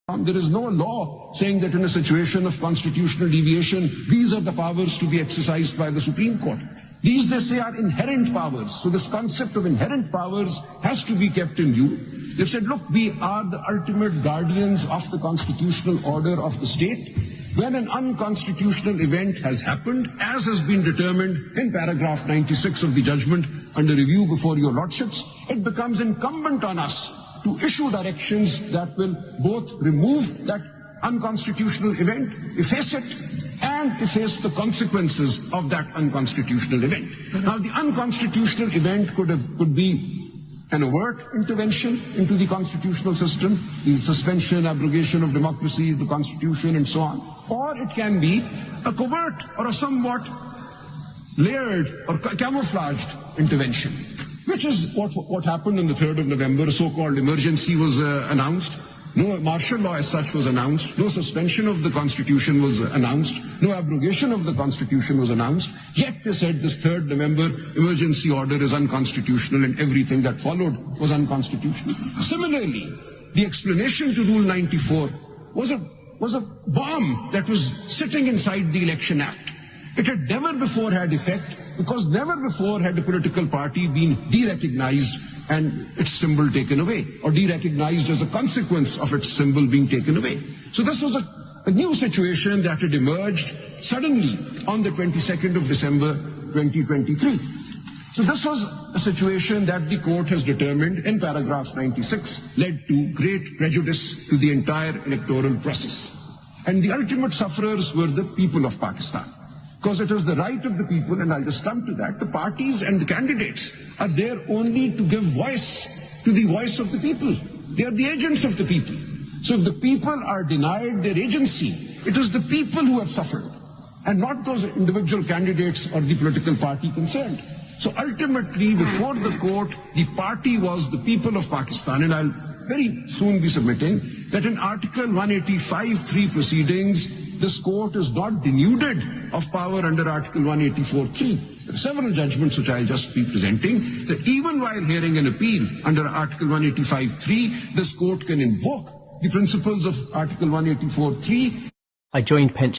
There is no law saying that in a situation of constitutional deviation, these are the powers to be exercised by the Supreme Court. These, they say, are inherent powers. So this concept of inherent powers has to be kept in view. They've said, look, we are the ultimate guardians of the constitutional order of the state. When an unconstitutional event has happened, as has been determined in paragraph 96 of the judgment under review before your lordships, it becomes incumbent on us to issue directions that will both remove that unconstitutional event, efface it, and efface the consequences of that unconstitutional event. Now, the unconstitutional event could be an overt intervention into the constitutional system, the suspension, abrogation of democracy, the constitution, and so on. Or it can be a covert or a somewhat layered or camouflaged intervention, which is what happened on the 3rd of November. A so-called emergency was announced. No martial law as such was announced. No suspension of the Constitution was announced. No abrogation of the Constitution was announced. Yet they said this 3rd November emergency order is unconstitutional and everything that followed was unconstitutional. Similarly, the explanation to Rule 94 was a bomb that was sitting inside the Election Act. It had never before had effect because never before had a political party been de-recognized and its symbol taken away, or de-recognized as a consequence of its symbol being taken away. So this was a new situation that had emerged suddenly on the 22nd of December 2023. So this was a situation that the court has determined in paragraph 96 led to great prejudice to the entire electoral process. And the ultimate sufferers were the people of Pakistan. Because it is the right of the people, and I'll just come to that, the parties and the candidates are there only to give voice to the voice of the people. They are the agents of the people. So if the people are denied their agency, it is the people who have suffered, and not those individual candidates or the political party concerned. So ultimately, before the court, the party was the people of Pakistan, and I'll very soon be submitting that in Article 185(3) proceedings, this court is not denuded of power under Article 184(3). There are several judgments which I'll just be presenting, that even while hearing an appeal under Article 185(3), this court can invoke the principles of Article 184(3). I joined pension